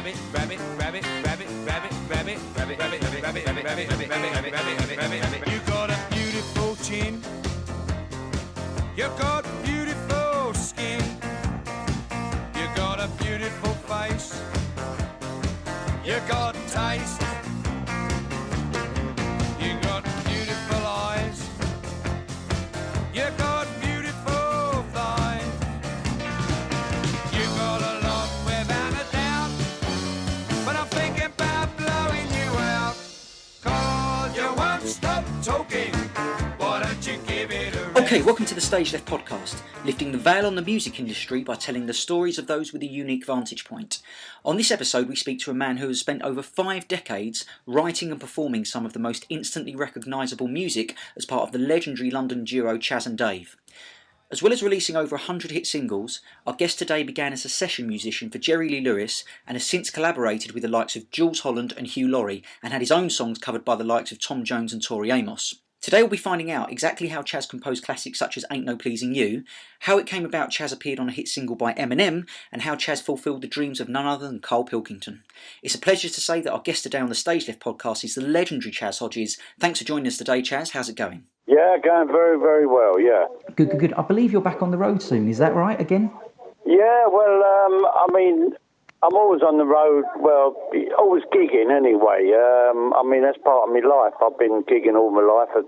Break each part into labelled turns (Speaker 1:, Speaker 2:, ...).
Speaker 1: You got a beautiful chin. You got beautiful skin. You got a beautiful face. You got taste. You got beautiful eyes. You got beautiful thighs. You got a lot without a doubt. But I'm thinking about blowing you out. 'Cause you won't stop talking. Why don't you give it a rest?
Speaker 2: Okay, welcome to the StageLeft Podcast, lifting the veil on the music industry by telling the stories of those with a unique vantage point. On this episode, we speak to a man who has spent over 5 decades writing and performing some of the most instantly recognisable music as part of the legendary London duo Chas and Dave. As well as releasing over 100 hit singles, our guest today began as a session musician for Jerry Lee Lewis and has since collaborated with the likes of Jules Holland and Hugh Laurie and had his own songs covered by the likes of Tom Jones and Tori Amos. Today we'll be finding out exactly how Chas composed classics such as Ain't No Pleasing You, how it came about Chas appeared on a hit single by Eminem, and how Chas fulfilled the dreams of none other than Karl Pilkington. It's a pleasure to say that our guest today on the StageLeft Podcast is the legendary Chas Hodges. Thanks for joining us today, Chas. How's it going?
Speaker 3: Yeah, going very, very well, yeah.
Speaker 2: Good. I believe you're back on the road soon, is that right, again?
Speaker 3: Yeah, well, I'm always on the road, well, always gigging anyway. That's part of my life. I've been gigging all my life for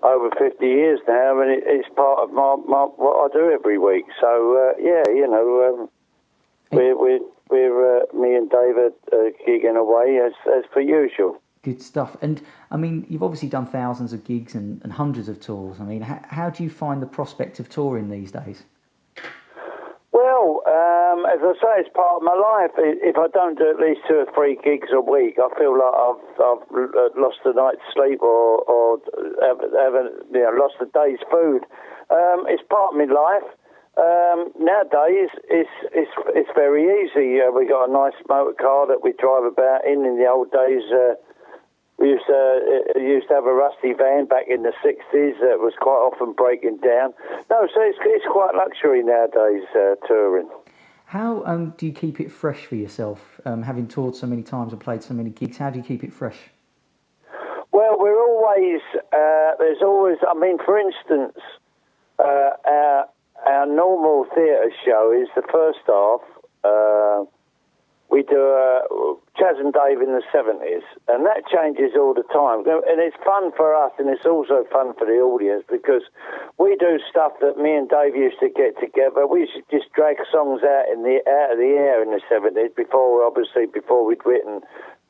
Speaker 3: over 50 years now, and it's part of my what I do every week. So, we're me and David gigging away as per usual.
Speaker 2: Good stuff. And, I mean, you've obviously done thousands of gigs and hundreds of tours. I mean, how do you find the prospect of touring these days?
Speaker 3: Well, as I say, it's part of my life. If I don't do at least 2 or 3 gigs a week, I feel like I've lost a night's sleep or lost a day's food. It's part of my life. Nowadays, it's very easy. We got a nice motor car that we drive about in. In the old days, we used to have a rusty van back in the 60s that was quite often breaking down. No, so it's quite luxury nowadays, touring.
Speaker 2: How do you keep it fresh for yourself, having toured so many times and played so many gigs? How do you keep it fresh?
Speaker 3: Well, we're always, there's always, for instance, our normal theatre show is the first half. We do Chas and Dave in the 70s, and that changes all the time. And it's fun for us, and it's also fun for the audience, because we do stuff that me and Dave used to get together. We used to just drag songs out of the air in the 70s before we'd written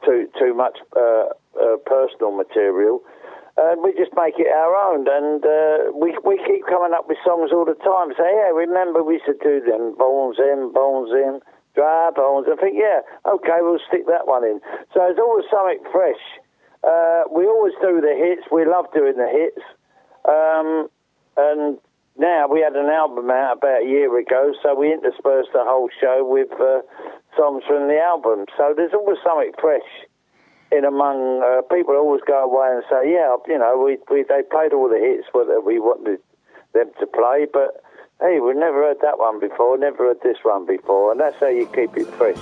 Speaker 3: too much personal material. And we just make it our own, and we keep coming up with songs all the time. Say, yeah, remember we used to do them, bones in, dry bones. I think, yeah, okay, we'll stick that one in. So there's always something fresh. We always do the hits. We love doing the hits. And now we had an album out about a year ago, so we interspersed the whole show with songs from the album. So there's always something fresh in among people. Always go away and say, yeah, they played all the hits that we wanted them to play, but hey, we've never heard that one before, never heard this one before, and that's how you keep it fresh.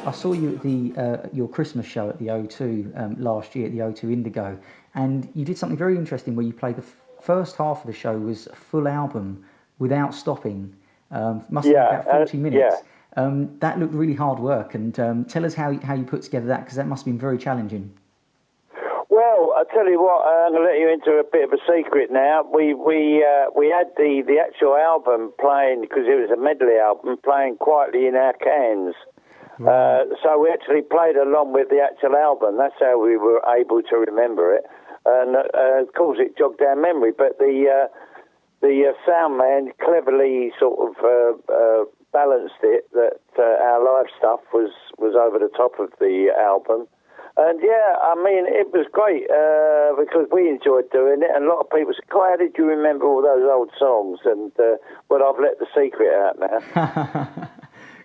Speaker 3: I saw you at your Christmas show at the O2 last year at the O2 Indigo, and you did something very interesting where you played the first half of the show was a full album without stopping. Must have been about 40 minutes. Yeah. That looked really hard work, and tell us how you put together that, because that must have been very challenging. Well, I'll tell you what, I'm going to let you into a bit of a secret now. We had the actual album playing, because it was a medley album, playing quietly in our cans. Right. So we actually played along with the actual album. That's how we were able to remember it. And of course it jogged our memory, but the sound man cleverly sort of balanced it that our live stuff was over the top of the album. And yeah, it was great because we enjoyed doing it, and a lot of people said, how did you remember all those old songs? And well, I've let the secret out now.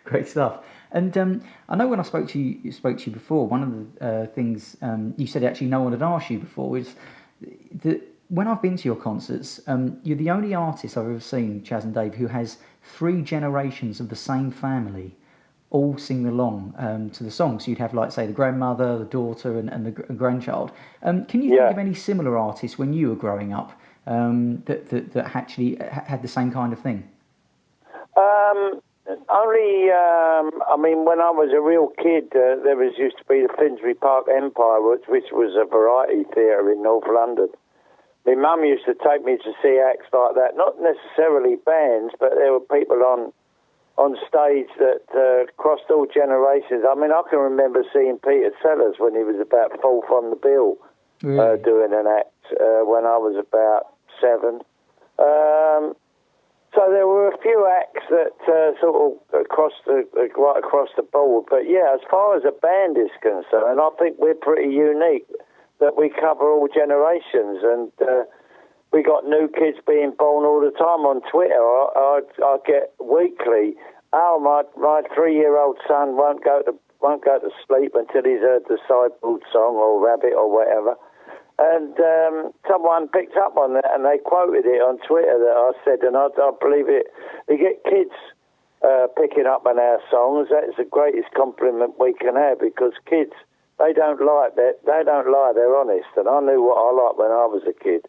Speaker 2: Great stuff.
Speaker 3: And I know when I spoke to you before, one of the things you said actually no one had asked you before is that when I've been to your concerts, you're the only artist I've ever seen, Chaz and Dave, who has 3 generations of the same family all sing along to the songs. So you'd have, like, say, the grandmother, the daughter, and the grandchild. Can you think of any similar artists when you were growing up that actually had the same kind of thing?
Speaker 4: Only, I mean, when I was a real kid, there used to be the Finsbury Park Empire, which was a variety theatre in North London. My mum used to take me to see acts like that, not necessarily bands, but there were people on stage that crossed all generations. I mean, I can remember seeing Peter Sellers when he was about 4th on the bill, doing an act when I was about 7. So there were a few acts that sort of right across the board. But yeah, as far as a band is concerned, I think we're pretty unique that we cover all generations, and we got new kids being born all the time on Twitter. I get weekly, my 3-year-old son won't go to sleep until he's heard the Sideboard song or Rabbit or whatever. And someone picked up on that and they quoted it on Twitter that I said, and I believe it. We get kids picking up on our songs. That's the greatest compliment we can have, because kids, they don't lie. They're honest, and I knew what I liked when I was a kid.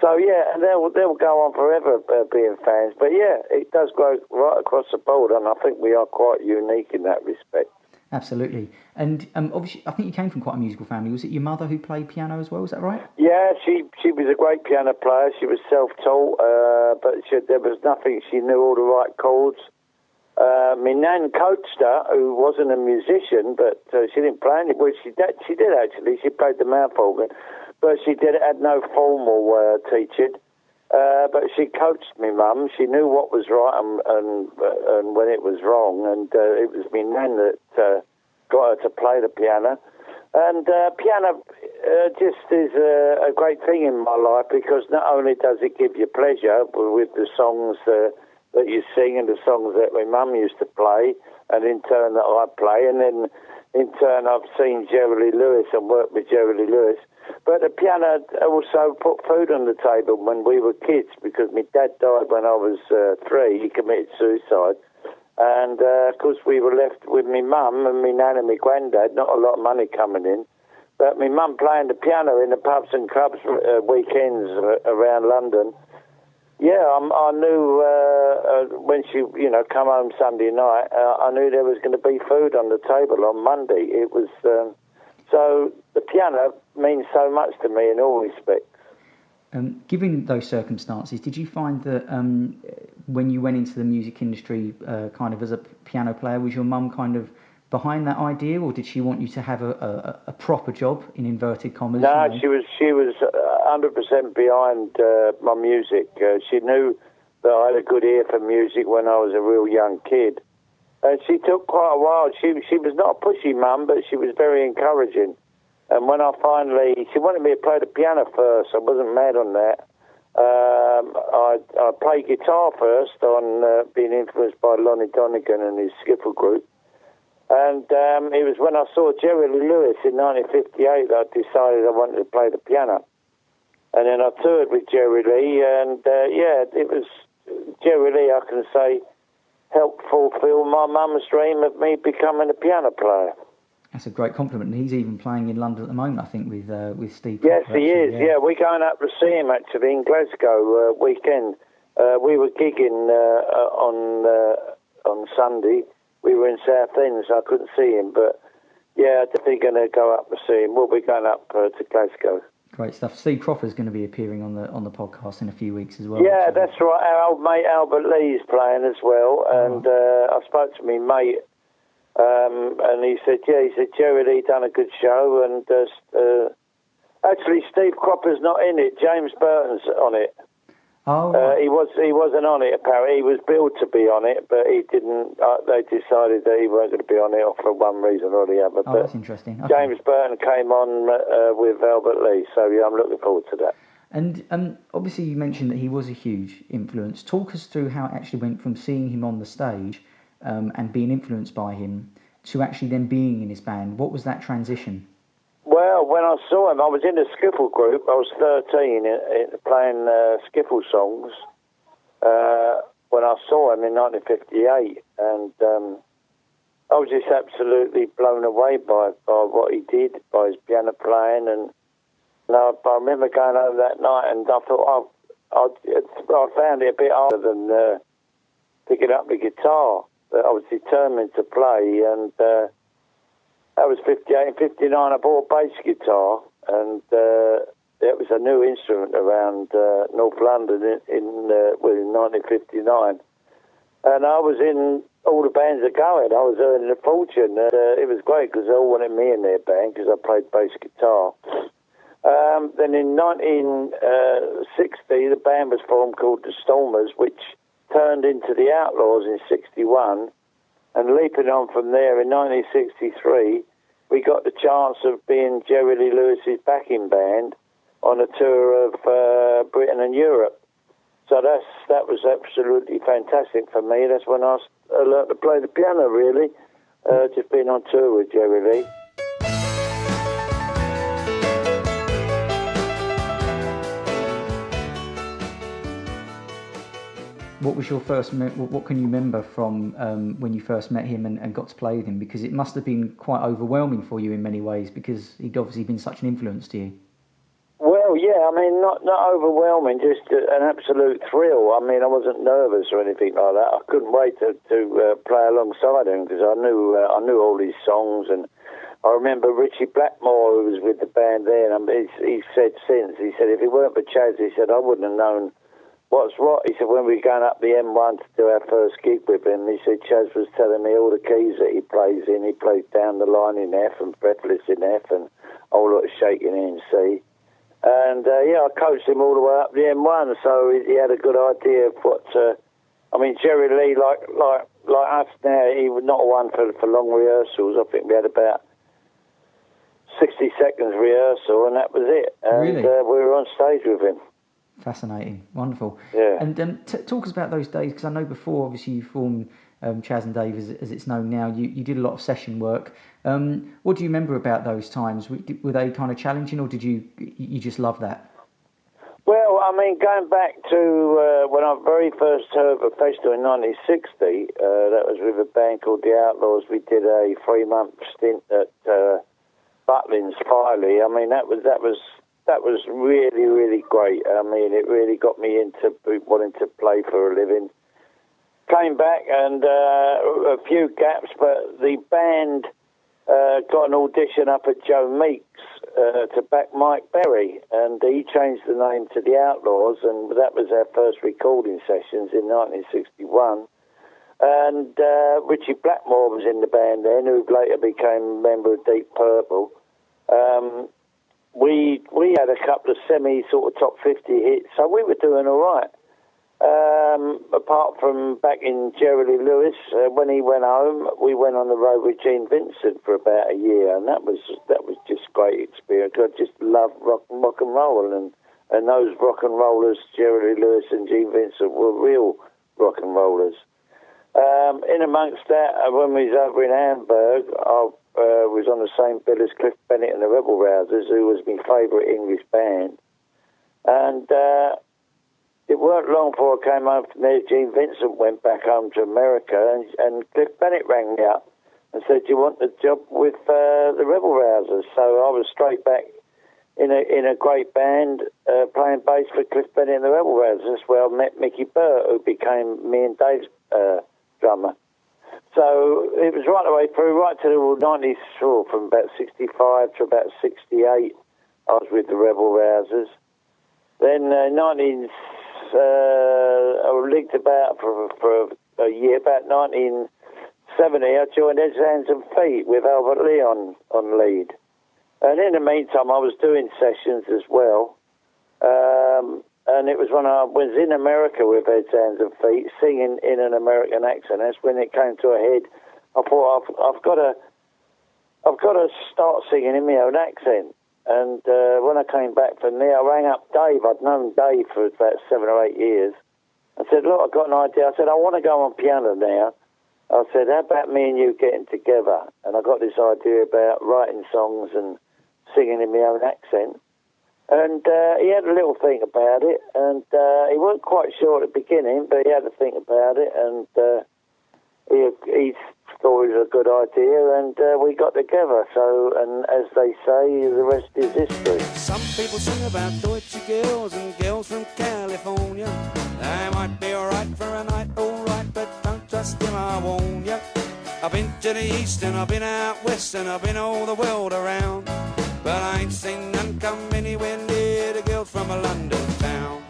Speaker 4: So yeah, and they'll go on forever being fans. But yeah, it does go right across the board, and I think we are quite unique in that respect.
Speaker 3: Absolutely. And obviously, I think you came from quite a musical family. Was it your mother who played piano as well? Is that right?
Speaker 4: Yeah, she was a great piano player. She was self-taught, but there was nothing. She knew all the right chords. My nan coached her, who wasn't a musician, but she didn't play any. Well, she did actually. She played the mouth organ, but she had no formal teaching. But she coached me mum. She knew what was right and when it was wrong, and it was my nan that got her to play the piano. And piano just is a great thing in my life, because not only does it give you pleasure with the songs that you sing and the songs that my mum used to play, and in turn that I play, and then in turn I've seen Jerry Lee Lewis and worked with Jerry Lee Lewis. But the piano also put food on the table when we were kids, because my dad died when I was 3. He committed suicide. And, of course, we were left with my mum and my nan and my granddad, not a lot of money coming in. But my mum playing the piano in the pubs and clubs weekends around London. Yeah, I knew when she, come home Sunday night, I knew there was going to be food on the table on Monday. It was... So the piano means so much to me in all respects.
Speaker 3: Given those circumstances, did you find that when you went into the music industry kind of as a piano player, was your mum kind of behind that idea, or did she want you to have a proper job, in inverted commas?
Speaker 4: No, she was 100% behind my music. She knew that I had a good ear for music when I was a real young kid. And she took quite a while. She was not a pushy mum, but she was very encouraging. And when she wanted me to play the piano first. I wasn't mad on that. I played guitar first on being influenced by Lonnie Donegan and his skiffle group. And it was when I saw Jerry Lee Lewis in 1958 that I decided I wanted to play the piano. And then I toured with Jerry Lee, and it was Jerry Lee, I can say, helped fulfil my mum's dream of me becoming a piano player.
Speaker 3: That's a great compliment. And he's even playing in London at the moment, I think, with Steve.
Speaker 4: Yes, he is. Yeah, we're going up to see him actually in Glasgow weekend. We were gigging on Sunday. We were in Southend, so I couldn't see him. But yeah, definitely going to go up to see him. We'll be going up to Glasgow.
Speaker 3: Great stuff. Steve Cropper's going to be appearing on the podcast in a few weeks as well.
Speaker 4: Yeah, that's right. Our old mate Albert Lee's playing as well, and I spoke to me mate, and he said, Jerry Lee done a good show, and actually Steve Cropper's not in it. James Burton's on it.
Speaker 3: Oh, right.
Speaker 4: He wasn't on it apparently. He was billed to be on it, but he didn't. They decided that he wasn't going to be on it for one reason or the other.
Speaker 3: Oh, that's interesting. Okay.
Speaker 4: James Burton came on with Albert Lee, so yeah, I'm looking forward to that.
Speaker 3: And obviously you mentioned that he was a huge influence. Talk us through how it actually went from seeing him on the stage and being influenced by him to actually then being in his band? What was that transition?
Speaker 4: Well, when I saw him, I was in a skiffle group. I was 13 playing skiffle songs when I saw him in 1958, and I was just absolutely blown away by what he did, by his piano playing, and I remember going home that night, and I thought I found it a bit harder than picking up the guitar. But I was determined to play, and that was 58. In 59, I bought a bass guitar, and it was a new instrument around North London in 1959. And I was in all the bands that going. I was earning a fortune. It was great because they all wanted me in their band because I played bass guitar. Then in 1960, the band was formed called the Stormers, which turned into the Outlaws in 61. And leaping on from there, in 1963, we got the chance of being Jerry Lee Lewis's backing band on a tour of Britain and Europe. So that was absolutely fantastic for me. That's when I learned to play the piano, really, just being on tour with Jerry Lee.
Speaker 3: What was your first? What can you remember from when you first met him and got to play with him? Because it must have been quite overwhelming for you in many ways, because he'd obviously been such an influence to you.
Speaker 4: Well, yeah, I mean, not overwhelming, just an absolute thrill. I mean, I wasn't nervous or anything like that. I couldn't wait to play alongside him because I knew all his songs, and I remember Richie Blackmore, who was with the band then. And he said if it weren't for Chaz, he said I wouldn't have known what's what. He said when we were going up the M1 to do our first gig with him, he said Chaz was telling me all the keys that he plays in. He plays down the line in F and fretless in F and a whole lot of shaking in C. And, I coached him all the way up the M1, so he had a good idea of what... I mean, Jerry Lee, like us now, he was not one for long rehearsals. I think we had about 60 seconds rehearsal, and that was it. And
Speaker 3: really?
Speaker 4: We were on stage with him.
Speaker 3: Fascinating. Wonderful.
Speaker 4: Yeah.
Speaker 3: And talk us about those days, because I know before, obviously, you formed Chaz and Dave, as it's known now. You did a lot of session work. What do you remember about those times? Were they kind of challenging, or did you just love that?
Speaker 4: Well, I mean, going back to when I very first heard of a festival in 1960, that was with a band called the Outlaws. We did a 3-month stint at Butlins, Filey. I mean, that was really, really great. I mean, it really got me into wanting to play for a living. Came back and a few gaps, but the band got an audition up at Joe Meek's to back Mike Berry, and he changed the name to the Outlaws, and that was our first recording sessions in 1961. And Richie Blackmore was in the band then, who later became a member of Deep Purple. We had a couple of sort of top 50 hits, so we were doing all right. Apart from back in Jerry Lee Lewis, when he went home, we went on the road with Gene Vincent for about a year, and that was just great experience. I just loved rock and roll, and those rock and rollers, Jerry Lee Lewis and Gene Vincent, were real rock and rollers. In amongst that, when we was over in Hamburg, I was on the same bill as Cliff Bennett and the Rebel Rousers, who was my favourite English band, and it weren't long before I came home from there. Gene Vincent went back home to America, and Cliff Bennett rang me up and said, "Do you want the job with the Rebel Rousers?" So I was straight back in a great band playing bass for Cliff Bennett and the Rebel Rousers. That's where I met Mickey Burt, who became me and Dave's drummer. So it was right the way through, right to the 90s, from about 65 to about 68, I was with the Rebel Rousers. Then I lived about for a year, about 1970, I joined Heads, Hands and Feet with Albert Lee on lead. And in the meantime, I was doing sessions as well. And it was when I was in America with Heads, Hands and Feet, singing in an American accent. That's when it came to a head. I thought, I've got to start singing in my own accent. And when I came back from there, I rang up Dave. I'd known Dave for about 7 or 8 years. I said, look, I've got an idea. I said, I want to go on piano now. I said, how about me and you getting together? And I got this idea about writing songs and singing in my own accent. And he had a little think about it, and he wasn't quite sure at the beginning, but he had to think about it, and he thought it was a good idea, and we got together. So, and as they say, the rest is history.
Speaker 1: Some people sing about Deutsche girls and girls from California. They might be alright for a night, alright, but don't trust them, I warn ya. I've been to the east and I've been out west and I've been all the world around, but I ain't seen none come anywhere near the girls from a London town.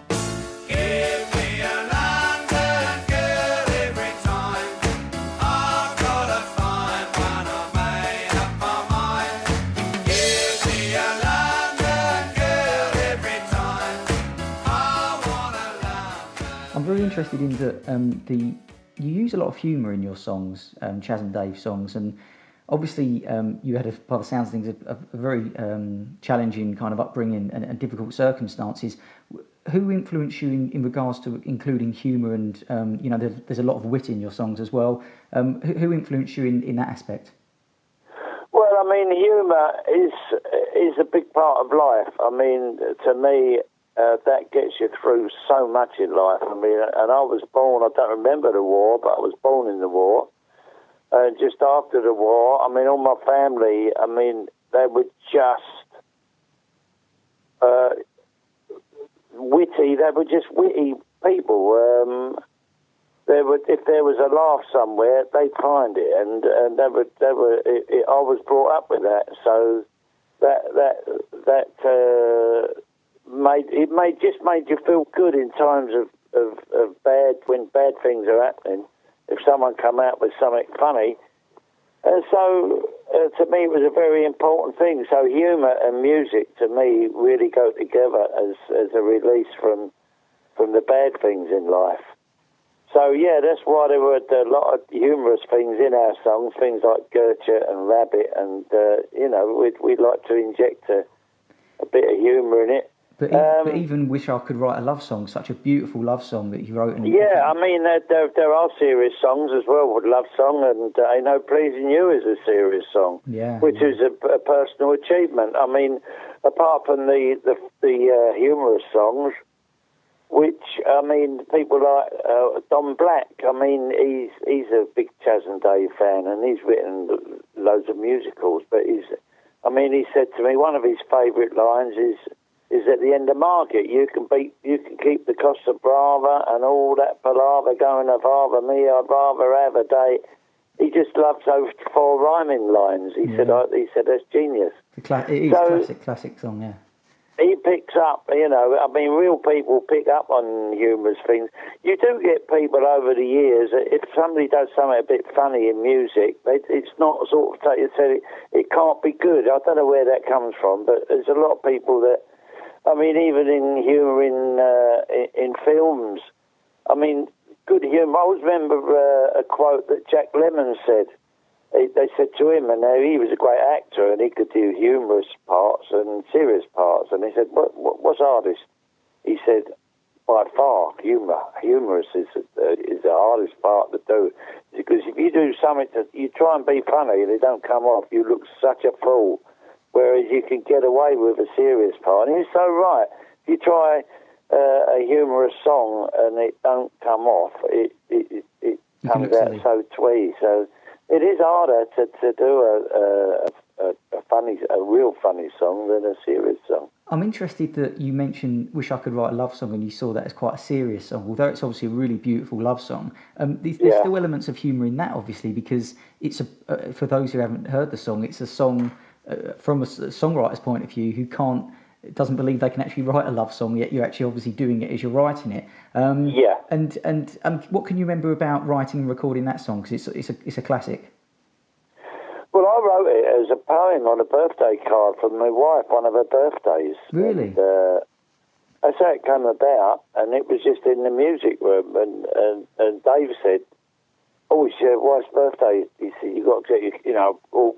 Speaker 1: Give me a London girl every time. I've got to find one, I've made up my mind. Give me a London girl every time. I want a London.
Speaker 3: I'm very interested in that you use a lot of humour in your songs, Chaz and Dave songs, and obviously you had, by the sounds of things, a very challenging kind of upbringing and difficult circumstances. Who influenced you in regards to including humour and, there's a lot of wit in your songs as well. Who influenced you in that aspect?
Speaker 4: Well, I mean, humour is a big part of life. I mean, to me, that gets you through so much in life. I mean, and I was born, I don't remember the war, but I was born in the war. Just after the war, I mean, all my family, I mean, they were just witty. They were just witty people. If there was a laugh somewhere, they'd find it, and they were. I was brought up with that, so that just made you feel good in times of bad, when bad things are happening. If someone come out with something funny, so to me it was a very important thing. So humour and music to me really go together as a release from the bad things in life. So yeah, that's why there were a lot of humorous things in our songs, things like Gertcha and Rabbit, and we'd like to inject a bit of humour in it.
Speaker 3: But even Wish I Could Write a Love Song, such a beautiful love song that you wrote.
Speaker 4: Yeah, I mean, there are serious songs as well with Love Song, and I know Pleasing You is a serious song, which is a personal achievement. I mean, apart from the humorous songs, which, I mean, people like Don Black, I mean, he's a big Chaz and Dave fan, and he's written loads of musicals, but he said to me, one of his favourite lines is at the end of Market, you can keep the Costa Brava and all that palaver going of Ava me, I'd rather have a day. He just loves those 4 rhyming lines. He said that's genius.
Speaker 3: It is classic song, yeah.
Speaker 4: He picks up, I mean, real people pick up on humorous things. You do get people over the years, if somebody does something a bit funny in music, it's not sort of, it can't be good. I don't know where that comes from, but there's a lot of people that, I mean, even in humour in films, I mean, good humour. I always remember a quote that Jack Lemmon said. They said to him, and he was a great actor, and he could do humorous parts and serious parts. And he said, "What's hardest?" He said, "By far, humorous is the hardest part to do, because if you do something you try and be funny, and it don't come off, you look such a fool. Whereas you can get away with a serious part." And he's so right. If you try a humorous song and it don't come off, it comes out so twee. So it is harder to do a real funny song than a serious song.
Speaker 3: I'm interested that you mentioned Wish I Could Write a Love Song, and you saw that as quite a serious song, although it's obviously a really beautiful love song. There's still elements of humour in that, obviously, because it's for those who haven't heard the song, it's a song from a songwriter's point of view who doesn't believe they can actually write a love song, yet you're actually obviously doing it as you're writing it. And what can you remember about writing and recording that song? Because it's a classic.
Speaker 4: Well, I wrote it as a poem on a birthday card from my wife, one of her birthdays.
Speaker 3: Really?
Speaker 4: And, that's how it came about, and it was just in the music room, and Dave said, "Oh, it's your wife's birthday." He said, "You got to get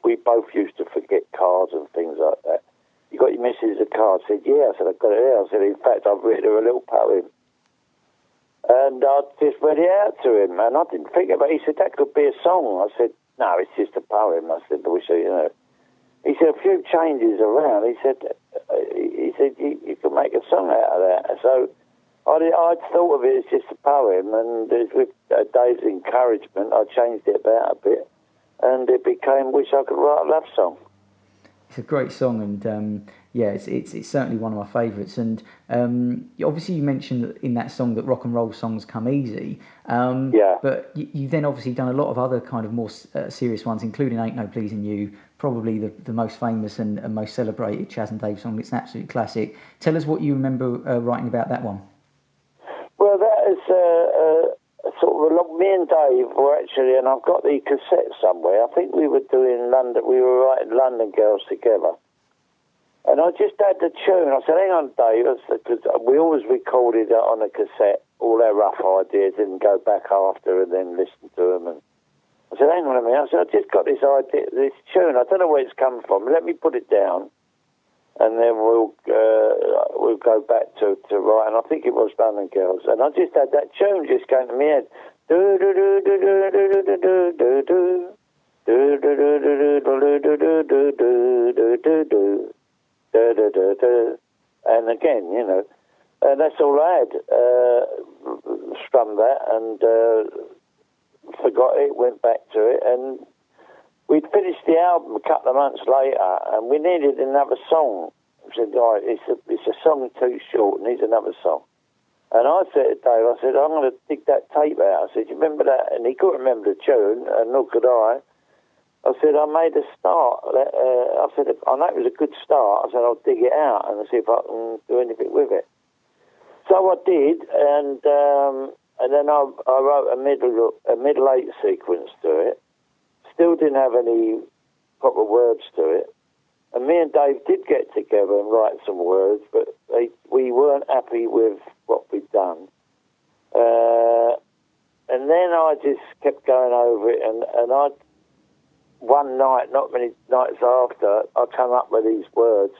Speaker 4: we both used to forget cards and things like that. You got your missus a card?" I said, "Yeah." I said, "I've got it here." I said, "In fact, I've written her a little poem." And I just read it out to him, and I didn't think about it. He said, that could be a song. I said, no, it's just a poem. I said, He said, a few changes around. He said you could make a song out of that. So I'd thought of it as just a poem, and with Dave's encouragement, I changed it about a bit, and it became Wish I Could Write a Love Song.
Speaker 3: It's a great song, and it's certainly one of my favourites. And obviously, you mentioned in that song that rock and roll songs come easy. But you've then obviously done a lot of other kind of more serious ones, including "Ain't No Pleasing You," probably the most famous and most celebrated Chas and Dave song. It's an absolute classic. Tell us what you remember writing about that one.
Speaker 4: Well, that is sort of me and Dave were actually, and I've got the cassette somewhere. I think we were doing London. We were writing London Girls together. And I just had the tune. I said, hang on, Dave, because we always recorded on a cassette all our rough ideas and go back after and then listen to them. And I said, hang on a minute. I said, I just got this idea, this tune. I don't know where it's come from. Let me put it down, and then we'll go back to write. And I think it was London Girls. And I just had that tune just going to my head. Do do do do do do do do do do. Do do do do do do do do do do do. Da, da, da, da. And again, that's all I had. Strummed that and forgot it, went back to it, and we'd finished the album a couple of months later, and we needed another song. I said, right, it's a song too short, needs another song. And I said to Dave, I said, I'm going to dig that tape out. I said, you remember that? And he couldn't remember the tune, and nor could I. I said, I made a start. I said, I know it was a good start. I said, I'll dig it out and see if I can do anything with it. So I did, and then I wrote a middle eight sequence to it. Still didn't have any proper words to it. And me and Dave did get together and write some words, but we weren't happy with what we'd done. And then I just kept going over it, and I. One night, not many nights after, I come up with these words.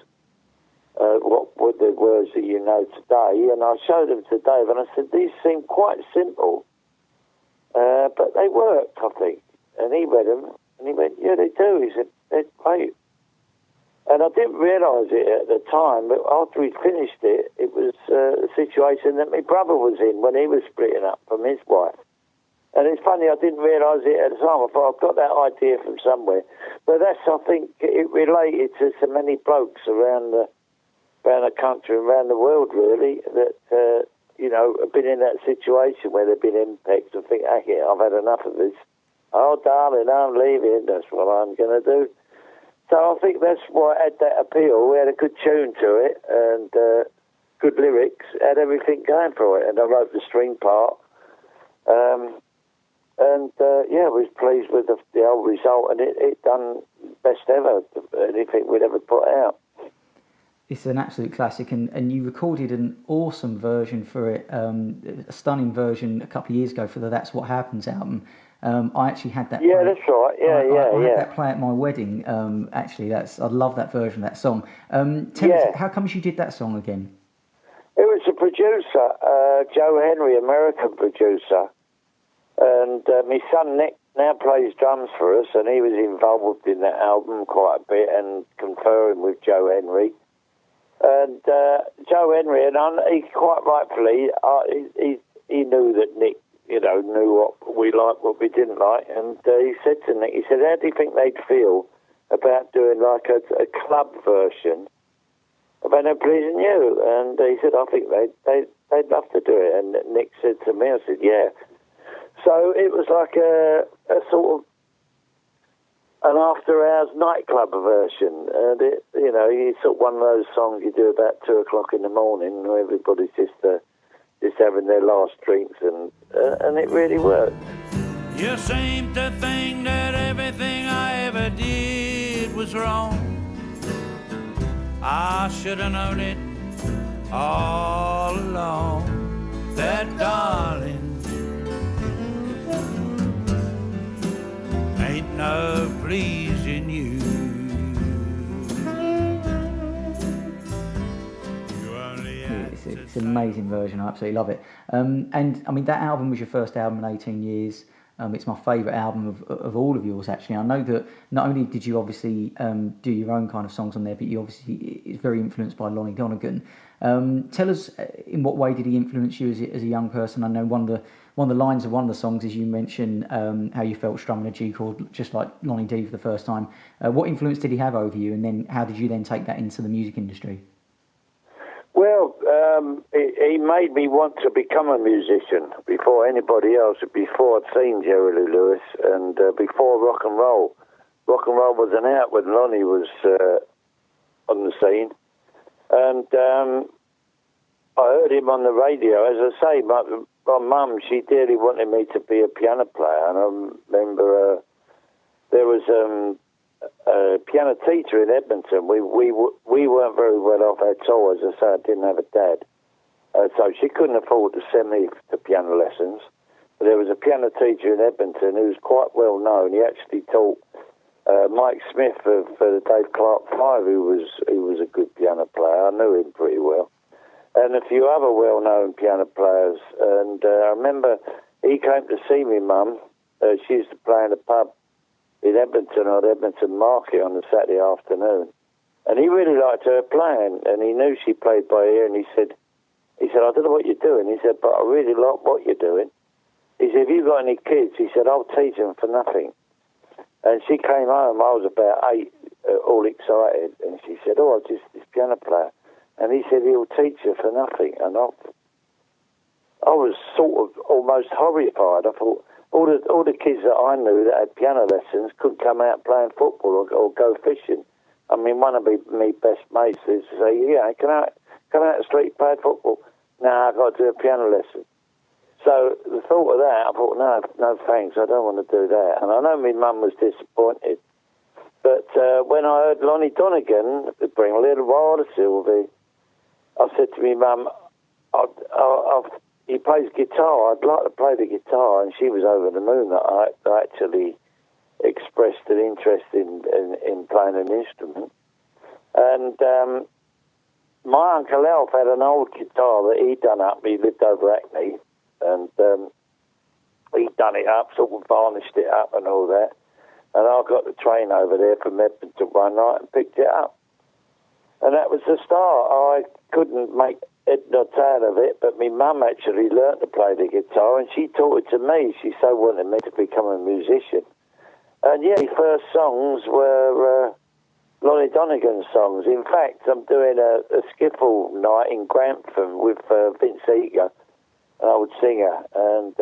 Speaker 4: What were the words that you know today? And I showed them to Dave, and I said, these seem quite simple, but they work, I think. And he read them, and he went, yeah, they do. He said, they're great. And I didn't realise it at the time, but after we'd finished it, it was a situation that my brother was in when he was splitting up from his wife. And it's funny, I didn't realise it at the time. I thought, I've got that idea from somewhere. But that's, I think, it related to so many blokes around the country and around the world, really, that, have been in that situation where they've been impacted and think, hey, I've had enough of this. Oh, darling, I'm leaving. That's what I'm going to do. So I think that's why it had that appeal. We had a good tune to it and good lyrics, had everything going for it. And I wrote the string part. I was pleased with the whole result, and it done best ever, anything we'd ever put out.
Speaker 3: It's an absolute classic, and you recorded an awesome version for it, a stunning version a couple of years ago for the That's What Happens album. I actually had that.
Speaker 4: Yeah, that's right. I
Speaker 3: had that play at my wedding. Actually, I love that version of that song. Tell us, how come you did that song again?
Speaker 4: It was a producer, Joe Henry, American producer. And my son Nick now plays drums for us, and he was involved in that album quite a bit and conferring with Joe Henry. And Joe Henry, and he quite rightfully, he knew that Nick, knew what we liked, what we didn't like. And he said to Nick, he said, how do you think they'd feel about doing like a club version of Ain't No Pleasing You? And he said, I think they'd love to do it. And Nick said to me, I said, yeah. So it was like a sort of an after-hours nightclub version. And, it's sort of one of those songs you do about 2 o'clock in the morning where everybody's just having their last drinks, and it really worked.
Speaker 1: You seem to think that everything I ever did was wrong. I should have known it all along, that darling, ain't no pleasing you.
Speaker 3: It's It's an amazing version. I absolutely love it. And I mean, that album was your first album in 18 years. It's my favourite album of all of yours, actually. I know that not only did you obviously do your own kind of songs on there, but you obviously is very influenced by Lonnie Donegan. Tell us, in what way did he influence you as a young person? I know one of the lines of one of the songs is you mention how you felt strumming a G chord just like Lonnie D for the first time. What influence did he have over you, and then how did you then take that into the music industry?
Speaker 4: Well, he made me want to become a musician before anybody else, before I'd seen Jerry Lee Lewis, and before rock and roll. Rock and roll wasn't out when Lonnie was on the scene. And I heard him on the radio. As I say, my mum, she dearly wanted me to be a piano player. And I remember there was a piano teacher in Edmonton. We weren't very well off at all. As I say, I didn't have a dad. So she couldn't afford to send me to piano lessons. But there was a piano teacher in Edmonton who was quite well known. He actually taught Mike Smith of the Dave Clark Five, who was a good piano player. I knew him pretty well. And a few other well-known piano players. And I remember he came to see me mum. She used to play in a pub in Edmonton on Edmonton Market on a Saturday afternoon. And he really liked her playing, and he knew she played by ear, and he said, I don't know what you're doing. He said, but I really like what you're doing. He said, have you got any kids? He said, I'll teach them for nothing. And she came home, I was about 8, all excited, and she said, I'm just this piano player. And he said, he'll teach you for nothing. And I was sort of almost horrified. I thought, all the kids that I knew that had piano lessons could come out playing football or go fishing. I mean, one of my best mates used to say, yeah, come out the street, play football. No, I've got to do a piano lesson. So the thought of that, I thought, no thanks, I don't want to do that. And I know my mum was disappointed. But when I heard Lonnie Donegan bring a little while to Sylvie, I said to my mum, he plays guitar, I'd like to play the guitar. And she was over the moon that I actually expressed an interest in playing an instrument. And my Uncle Alf had an old guitar that he'd done up. He lived over Hackney, and he'd done it up, sort of varnished it up and all that. And I got the train over there from Edmonton one night and picked it up. And that was the start. I couldn't make head nor tail of it, but my mum actually learnt to play the guitar, and she taught it to me. She so wanted me to become a musician. And yeah, my first songs were Lonnie Donegan songs. In fact, I'm doing a skiffle night in Grantham with Vince Eager, an old singer, and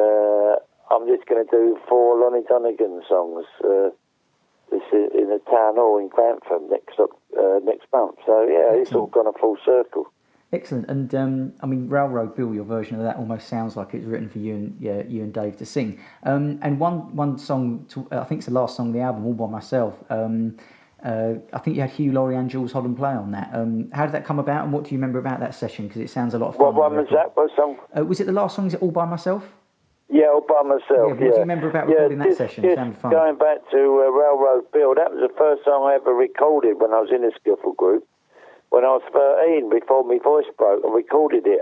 Speaker 4: I'm just going to do 4 Lonnie Donegan songs this in the town hall in Grantham next month. So yeah, it's all gone a full circle.
Speaker 3: Excellent. And I mean, Railroad Bill, your version of that almost sounds like it's written for you and Dave to sing. And one song, I think it's the last song of the album, All By Myself. I think you had Hugh Laurie and Jules Holland play on that. How did that come about, and what do you remember about that session? Because it sounds a lot of fun.
Speaker 4: What one was that? What song?
Speaker 3: Was it the last song? Is it All By Myself?
Speaker 4: Yeah, All By Myself.
Speaker 3: Yeah. What do you remember about recording that session? It sounded fun.
Speaker 4: Going back to Railroad Bill, that was the first song I ever recorded when I was in a skiffle group. When I was 13, before my voice broke, I recorded it.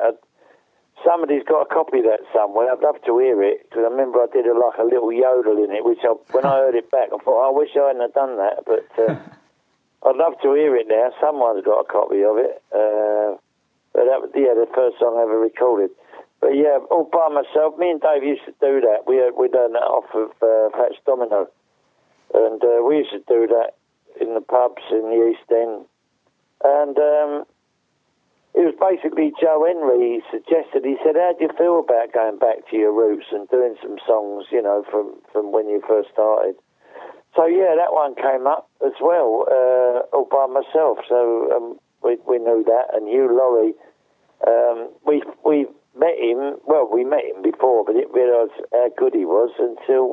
Speaker 4: Somebody's got a copy of that somewhere. I'd love to hear it, because I remember I did a little yodel in it, which when I heard it back, I thought, I wish I hadn't have done that, but I'd love to hear it now. Someone's got a copy of it. But that was, the first song I ever recorded. But yeah, All By Myself, me and Dave used to do that. We done that off of Fats Domino. And we used to do that in the pubs in the East End. And it was basically Joe Henry suggested, he said, how do you feel about going back to your roots and doing some songs, from when you first started? So, yeah, that one came up as well, All By Myself. So we knew that. And Hugh Laurie, we met him, well, we met him before, but didn't realise how good he was until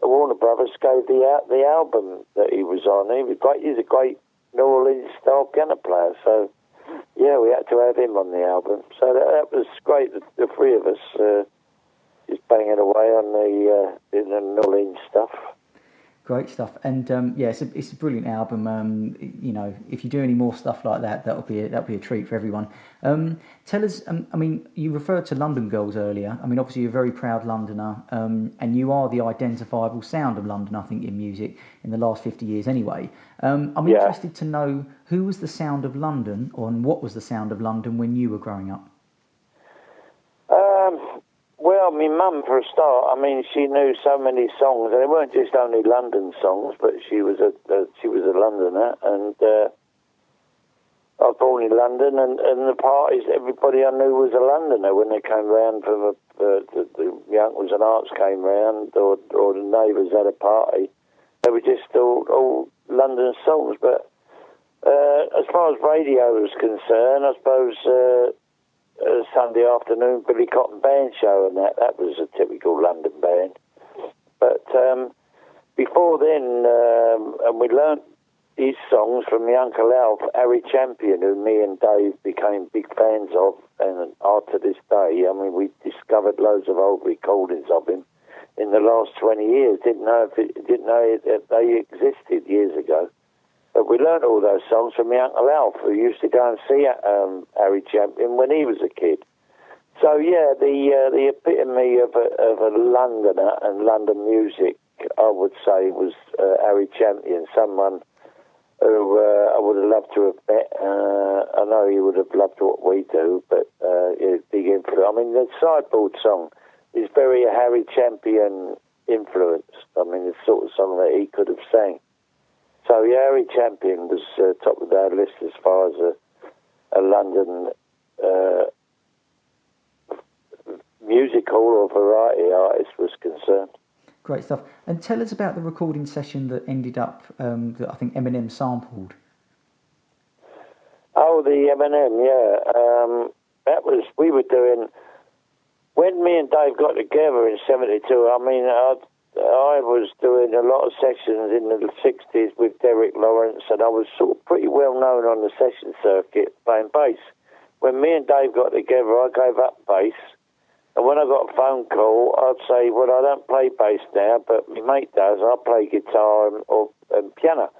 Speaker 4: Warner Brothers gave the album that he was on. He was great. He's a great New Orleans style piano player, so yeah, we had to have him on the album. So that was great. The three of us just banging away on the New Orleans stuff.
Speaker 3: Great stuff, and it's a brilliant album. You know, if you do any more stuff like that, that'll be a treat for everyone. Tell us, I mean, you referred to London Girls earlier. I mean, obviously you're a very proud Londoner, and you are the identifiable sound of London, I think, in music in the last 50 years anyway. I'm interested to know who was the sound of London, and what was the sound of London when you were growing up?
Speaker 4: Well, my mum, for a start, I mean, she knew so many songs, and they weren't just only London songs, but she was a Londoner, and I was born in London, and the parties, everybody I knew was a Londoner when they came round for the uncles and aunts came round, or the neighbours had a party. They were just all London songs, but as far as radio was concerned, I suppose Sunday afternoon Billy Cotton Band show, and that was a typical London band. But before then, and we learnt these songs from my Uncle Alf, Harry Champion, who me and Dave became big fans of, and are to this day. I mean, we discovered loads of old recordings of him in the last 20 years. Didn't know that they existed years ago. But we learnt all those songs from my Uncle Alf, who used to go and see Harry Champion when he was a kid. So yeah, the epitome of a Londoner and London music, I would say, was Harry Champion, someone who I would have loved to have met. I know he would have loved what we do, but big influence. I mean, the Sideboard song is very a Harry Champion influence. I mean, the sort of song that he could have sang. So yeah, Harry Champion was top of our list as far as a London musical or variety artist was concerned.
Speaker 3: Great stuff. And tell us about the recording session that ended up, that I think Eminem sampled.
Speaker 4: Oh, the Eminem, yeah. That was, we were doing, when me and Dave got together in 72, I mean, I was doing a lot of sessions in the 60s with Derek Lawrence, and I was sort of pretty well known on the session circuit playing bass. When me and Dave got together, I gave up bass, and when I got a phone call, I'd say, well, I don't play bass now, but my mate does. I play guitar and piano.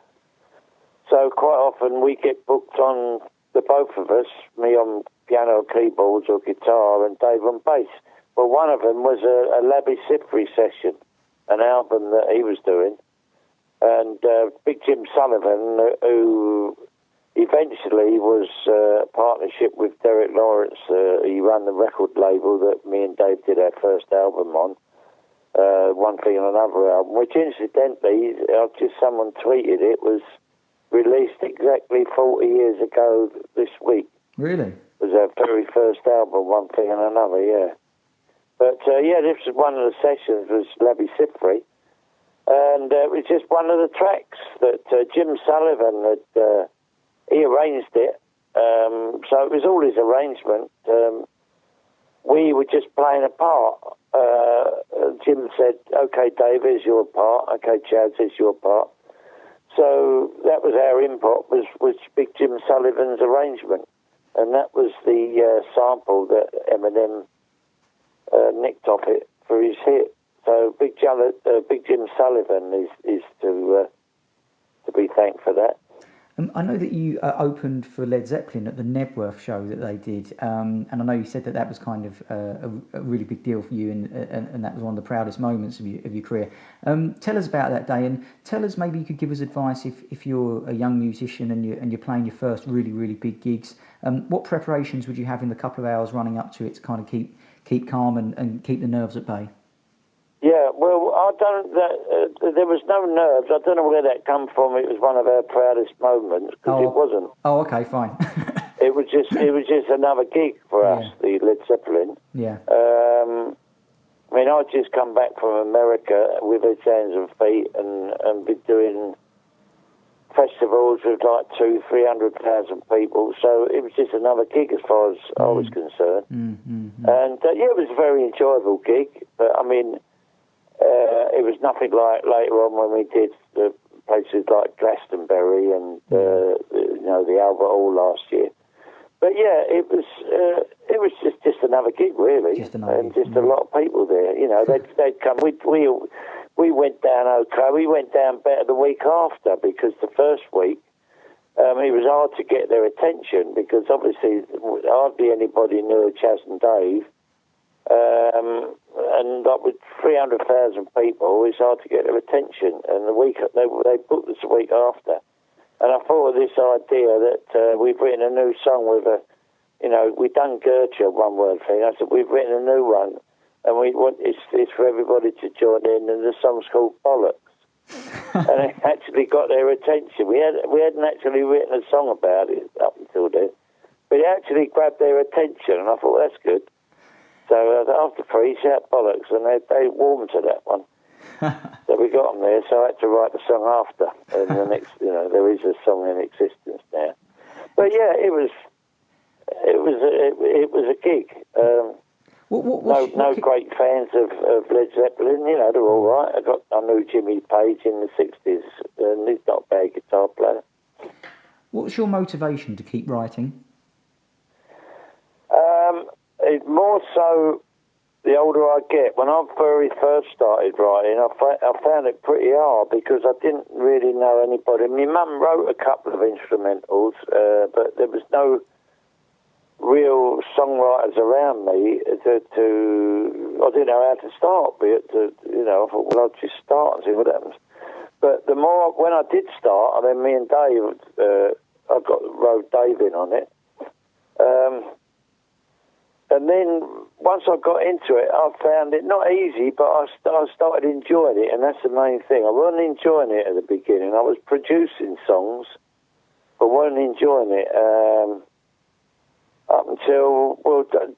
Speaker 4: So quite often we get booked on, the both of us, me on piano, keyboards or guitar, and Dave on bass. Well, one of them was a Labby Sifri session, an album that he was doing, and Big Jim Sullivan, who eventually was a partnership with Derek Lawrence. He ran the record label that me and Dave did our first album on, One Thing and Another album, which incidentally, someone tweeted it, was released exactly 40 years ago this week.
Speaker 3: Really?
Speaker 4: It was our very first album, One Thing and Another, yeah. But, this was one of the sessions, was Labby Sifri. And it was just one of the tracks that Jim Sullivan had, he arranged it. So it was all his arrangement. We were just playing a part. Jim said, okay, Dave, here's your part. Okay, Chad, here's your part. So that was our input, was Big Jim Sullivan's arrangement. And that was the sample that Eminem nicked off it for his hit. So Big Jim Sullivan is to be thanked for that.
Speaker 3: I know that you opened for Led Zeppelin at the Nebworth show that they did, and I know you said that was kind of a really big deal for you, and that was one of the proudest moments of your career. Tell us about that day, and tell us, maybe you could give us advice if you're a young musician and you're playing your first really, really big gigs. What preparations would you have in the couple of hours running up to it to kind of keep calm and keep the nerves at bay?
Speaker 4: Yeah, well, I don't. There was no nerves. I don't know where that come from. It was one of our proudest moments, because it wasn't.
Speaker 3: Oh, okay, fine.
Speaker 4: It was just another gig for us, the Led Zeppelin.
Speaker 3: Yeah.
Speaker 4: I mean, I'd just come back from America with His Hands and Feet, and been doing festivals with like 200,000-300,000 people. So it was just another gig as far as I was concerned. And it was a very enjoyable gig. But I mean, it was nothing like later on when we did places like Glastonbury and the Albert Hall last year. But yeah, it was just another gig, really,
Speaker 3: just another
Speaker 4: and just a lot of people there. You know, they'd come. We we went down okay. We went down better the week after, because the first week it was hard to get their attention, because obviously hardly anybody knew Chas and Dave. And like with 300,000 people, it's hard to get their attention. And the week they booked us the week after, and I thought of this idea that we've written a new song with we've done Gertcha, one word thing. I said we've written a new one, and we want it's for everybody to join in, and the song's called Bollocks. And it actually got their attention. We hadn't actually written a song about it up until then, but it actually grabbed their attention, and I thought that's good. So after 3, shout Bollocks, and they warmed to that one. So we got them there. So I had to write the song after, and the next, there is a song in existence now. But yeah, it was a gig. No great fans of Led Zeppelin. They're all right. I knew Jimmy Page in the '60s, and he's not a bad guitar player.
Speaker 3: What's your motivation to keep writing?
Speaker 4: It's more so the older I get. When I very first started writing, I found it pretty hard, because I didn't really know anybody. My mum wrote a couple of instrumentals, but there was no real songwriters around me I didn't know how to start with it. I thought, well, I'll just start and see what happens. But when I did start, then me and Dave, I wrote Dave in on it. And then once I got into it, I found it not easy, but I started enjoying it, and that's the main thing. I wasn't enjoying it at the beginning. I was producing songs, but wasn't enjoying it up until,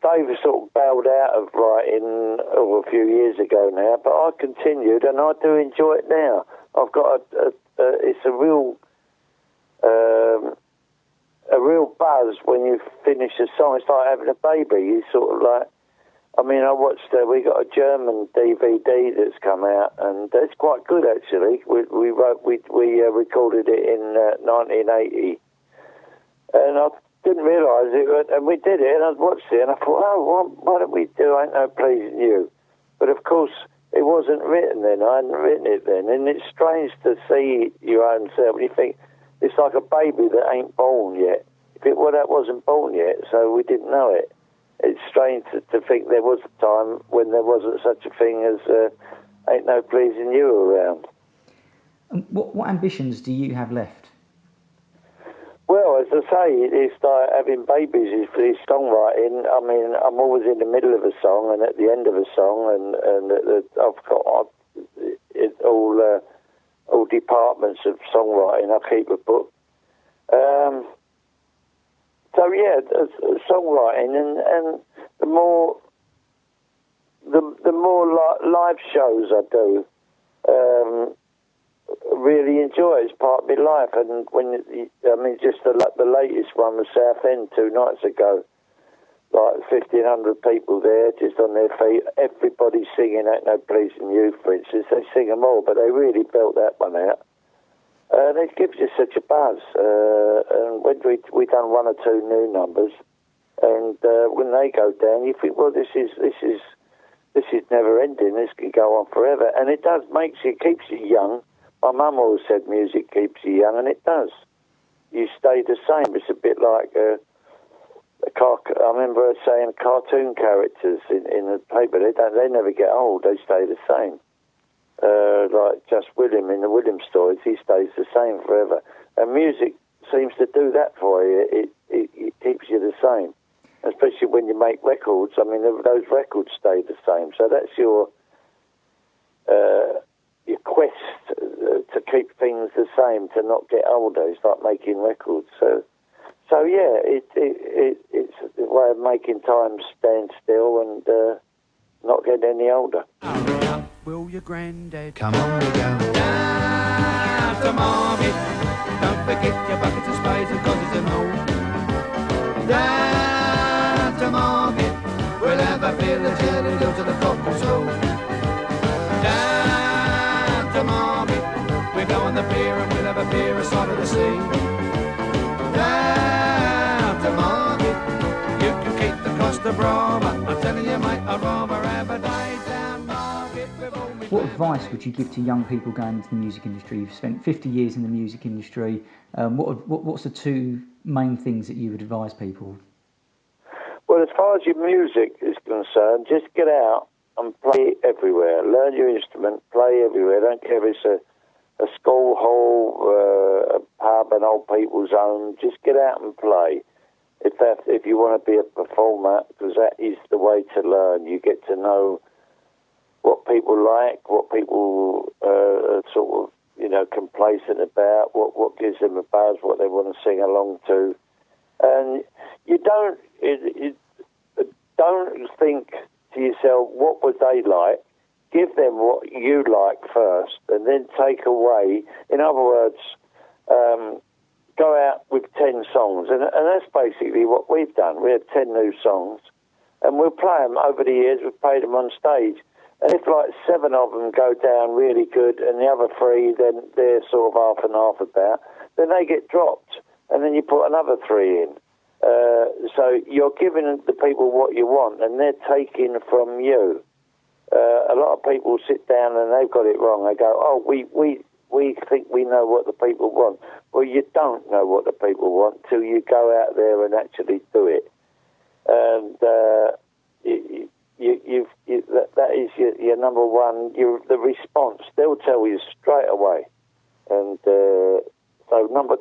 Speaker 4: Dave sort of bailed out of writing a few years ago now, but I continued, and I do enjoy it now. I've got it's a real buzz when you finish a song. It's like having a baby. You sort of like, I watched, we got a German DVD that's come out, and it's quite good actually. We recorded it in 1980, and I didn't realise it, and we did it, and I watched it, and I thought, why don't we do Ain't No Pleasing You? But of course, it wasn't written then. I hadn't written it then, and it's strange to see your own self, and you think, it's like a baby that ain't born yet. That wasn't born yet, so we didn't know it. It's strange to think there was a time when there wasn't such a thing as Ain't No Pleasing You around.
Speaker 3: And what ambitions do you have left?
Speaker 4: Well, as I say, it's like having babies is songwriting. I'm always in the middle of a song and at the end of a song, and I've got all departments of songwriting. I keep a book. So yeah, songwriting, and the more live shows I do, really enjoy it. It's part of my life. And just the latest one was Southend 2 nights ago. Like 1,500 people there, just on their feet. Everybody singing Ain't No Pleasing You, for instance. They sing them all, but they really built that one out. And it gives you such a buzz. And when we done 1 or 2 new numbers, and when they go down, you think, well, this is never ending. This can go on forever, and it does keeps you young. My mum always said music keeps you young, and it does. You stay the same. It's a bit like I remember her saying cartoon characters in the paper. They never get old. They stay the same. Like just William in the William stories, he stays the same forever. And music seems to do that for you. It keeps you the same, especially when you make records. Those records stay the same. So that's your quest to keep things the same, to not get older. It's like making records. So yeah, it's a way of making time stand still and not get any older.
Speaker 1: Will your granddad
Speaker 5: Come on, we go.
Speaker 1: down to Margate? Don't forget your buckets of spades and causes and home. Down to Margate, we'll have a fill of jelly down to the cockle soul. Down to Margate, we'll go on the pier and we'll have a beer aside of the sea. Down to Margate, you can keep the Costa Brava. I'm telling you, mate, I'd rather have a day down Margate with all me
Speaker 3: What advice would you give to young people going into the music industry? You've spent 50 years in the music industry. What's the two main things that you would advise people?
Speaker 4: Well, as far as your music is concerned, just get out and play everywhere. Learn your instrument, play everywhere. Don't care if it's a school hall, a pub, an old people's home. Just get out and play. If you want to be a performer, because that is the way to learn. You get to know what people like, what people are sort of, complacent about, what gives them a buzz, what they want to sing along to. And you don't think to yourself, what would they like? Give them what you like first, and then take away. In other words, go out with 10 songs, and that's basically what we've done. We had 10 new songs, and we'll play them over the years. We've played them on stage, and if like 7 of them go down really good, and the other 3, then they're sort of half and half about, then they get dropped, and then you put another 3 in. So you're giving the people what you want, and they're taking from you. A lot of people sit down and they've got it wrong. They go, "Oh, we think we know what the people want." Well, you don't know what the people want till you go out there and actually do it. And that is your number one. The response, they'll tell you straight away. And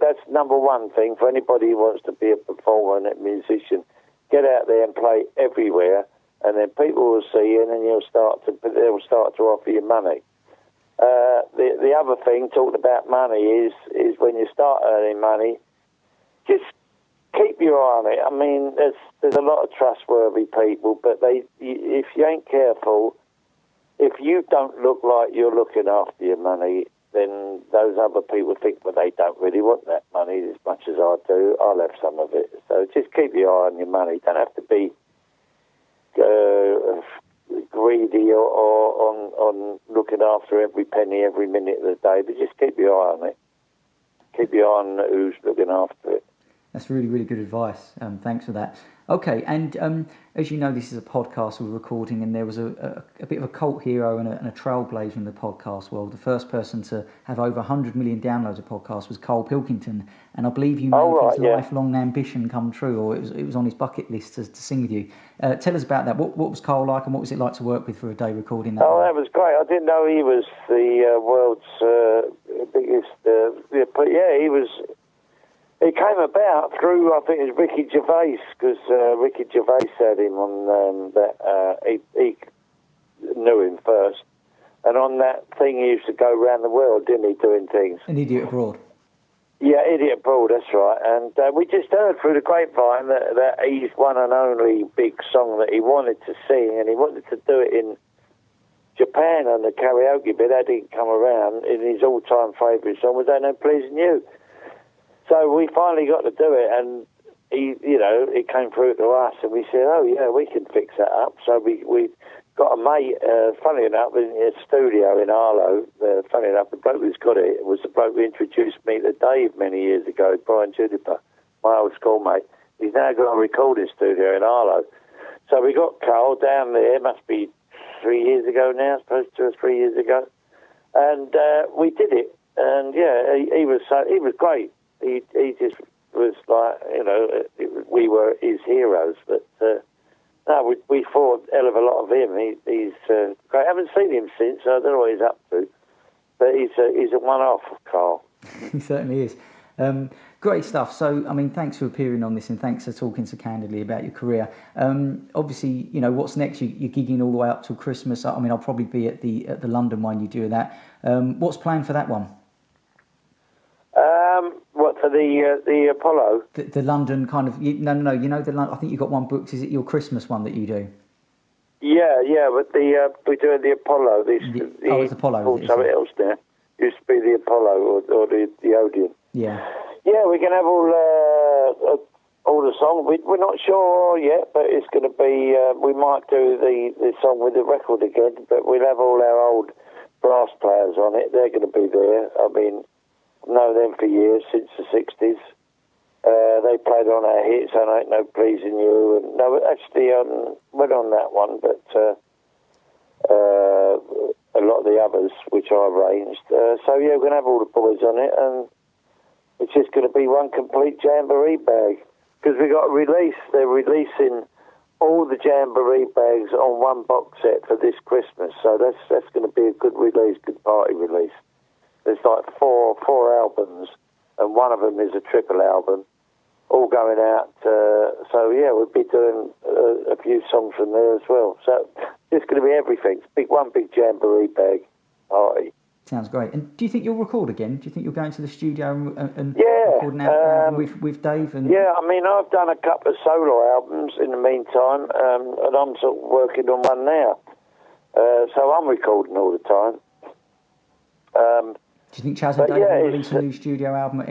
Speaker 4: that's number one thing for anybody who wants to be a performer and a musician. Get out there and play everywhere, and then people will see you, and then they'll start to offer you money. The other thing, talking about money, is when you start earning money, just keep your eye on it. I mean, there's a lot of trustworthy people, but if you ain't careful, if you don't look like you're looking after your money, then those other people think, well, they don't really want that money as much as I do. I'll have some of it. So just keep your eye on your money. You don't have to be greedy or on looking after every penny, every minute of the day, but just keep your eye on it. Keep your eye on who's looking after it.
Speaker 3: That's really, really good advice. Thanks for that. Okay, and as you know, this is a podcast we're recording, and there was a bit of a cult hero and a trailblazer in the podcast world. The first person to have over 100 million downloads of podcasts was Karl Pilkington, and I believe you made his lifelong ambition come true, or it was on his bucket list to sing with you. Tell us about that. What was Karl like, and what was it like to work with for a day recording that?
Speaker 4: Oh, that was great. I didn't know he was the world's biggest. But yeah, he was. It came about through, I think it was Ricky Gervais, because Ricky Gervais had him on he knew him first. And on that thing, he used to go around the world, didn't he, doing things.
Speaker 3: An Idiot Abroad.
Speaker 4: Yeah, Idiot Abroad, that's right. And we just heard through the grapevine that he's one and only big song that he wanted to sing, and he wanted to do it in Japan on the karaoke bit. That didn't come around. And his all-time favourite song was Ain't No Pleasing You. So we finally got to do it, and it came through to us, and we said, "Oh yeah, we can fix that up." So we got a mate. Funny enough, in a studio in Arlo. Funny enough, the bloke who's got it was the bloke who introduced me to Dave many years ago, Brian Juniper, my old schoolmate. He's now got a recording studio in Arlo. So we got Karl down there. It must be 3 years ago now, I suppose 2 or 3 years ago, and we did it. And yeah, he was great. He just was like, we were his heroes. But no, we thought a hell of a lot of him. He's great. I haven't seen him since, so I don't know what he's up to. But he's a one-off, Karl.
Speaker 3: He certainly is. Great stuff. So, I mean, thanks for appearing on this, and thanks for talking so candidly about your career. Obviously, what's next? You're gigging all the way up till Christmas. I mean, I'll probably be at the London one you do that. What's planned for that one?
Speaker 4: What, for the Apollo?
Speaker 3: The London kind of... No. I think you've got one booked. Is it your Christmas one that you do? Yeah. But
Speaker 4: we're doing the Apollo.
Speaker 3: It's Apollo.
Speaker 4: Called something else now. Used to be the Apollo or the Odeon.
Speaker 3: Yeah.
Speaker 4: Yeah, we can have all the songs. We're not sure yet, but it's going to be... we might do the song with the record again, but we'll have all our old brass players on it. They're going to be there. I mean... known them for years, since the 60s. They played on our hits, and Ain't No Pleasing You. And no, actually, went on that one, but a lot of the Brothers, which I arranged. So yeah, we're going to have all the boys on it, and it's just going to be one complete jamboree bag. Because we got a release, they're releasing all the jamboree bags on one box set for this Christmas. So that's going to be a good release, good party release. There's like four albums, and one of them is a triple album, all going out. So yeah, we'll be doing a few songs from there as well. So it's going to be everything. It's one big jamboree bag party.
Speaker 3: Sounds great. And do you think you'll record again? Do you think you'll go into the studio and
Speaker 4: yeah,
Speaker 3: record an album with Dave?
Speaker 4: Yeah, I mean, I've done a couple of solo albums in the meantime, and I'm sort of working on one now. So I'm recording all the time.
Speaker 3: Do you think Chaz and Dave will release a new studio album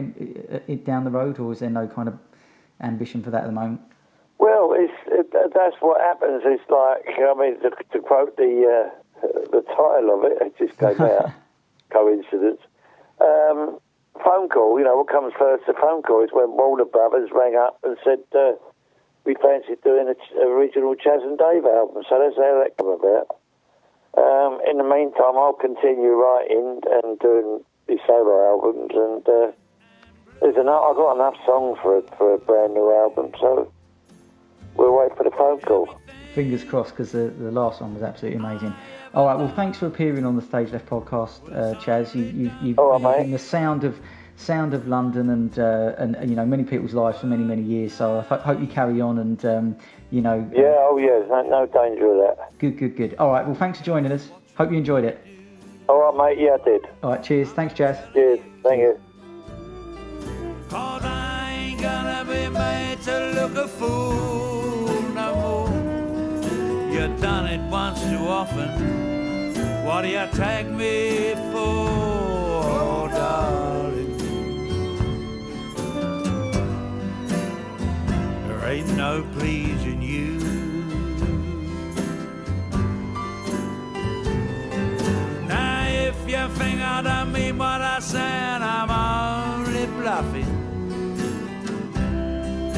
Speaker 3: down the road, or is there no kind of ambition for that at the moment?
Speaker 4: Well, that's what happens. It's like, I mean, to quote the title of it just came out. Coincidence. Phone call, what comes first? The phone call is when Warner Brothers rang up and said, we fancy doing an original Chaz and Dave album. So that's how that came about. In the meantime, I'll continue writing and doing these solo albums, and I've got enough songs for a brand new album, so we'll wait for the phone call.
Speaker 3: Fingers crossed, because the last one was absolutely amazing. All right, well, thanks for appearing on the Stage Left podcast, Chaz. You've been the sound of London and many people's lives for many years. So I hope you carry on and
Speaker 4: Yeah, no danger of that.
Speaker 3: Good. All right, well, thanks for joining us. Hope you enjoyed it.
Speaker 4: All right, mate. Yeah, I did.
Speaker 3: All right, cheers. Thanks, Chaz.
Speaker 4: Cheers. Thank you.
Speaker 1: 'Cause I ain't gonna be made to look a fool no more. You done it once too often. What do you take me for, oh, darling? There ain't no pleasing you. Now if you think I don't mean what I said, I'm only bluffing.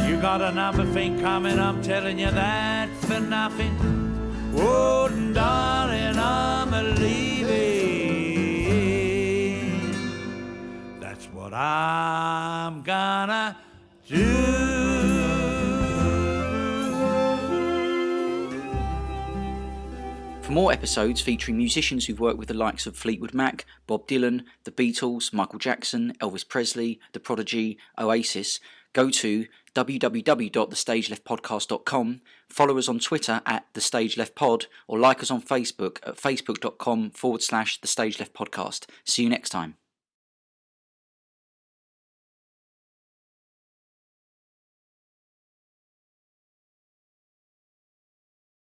Speaker 1: You got another thing coming, I'm telling you that for nothing. Oh, darling, I'm leaving. That's what I'm gonna do.
Speaker 2: For more episodes featuring musicians who've worked with the likes of Fleetwood Mac, Bob Dylan, The Beatles, Michael Jackson, Elvis Presley, The Prodigy, Oasis, go to www.thestageleftpodcast.com, follow us on Twitter at TheStageLeftPod, or like us on Facebook at facebook.com/TheStageLeftPodcast. See you next time.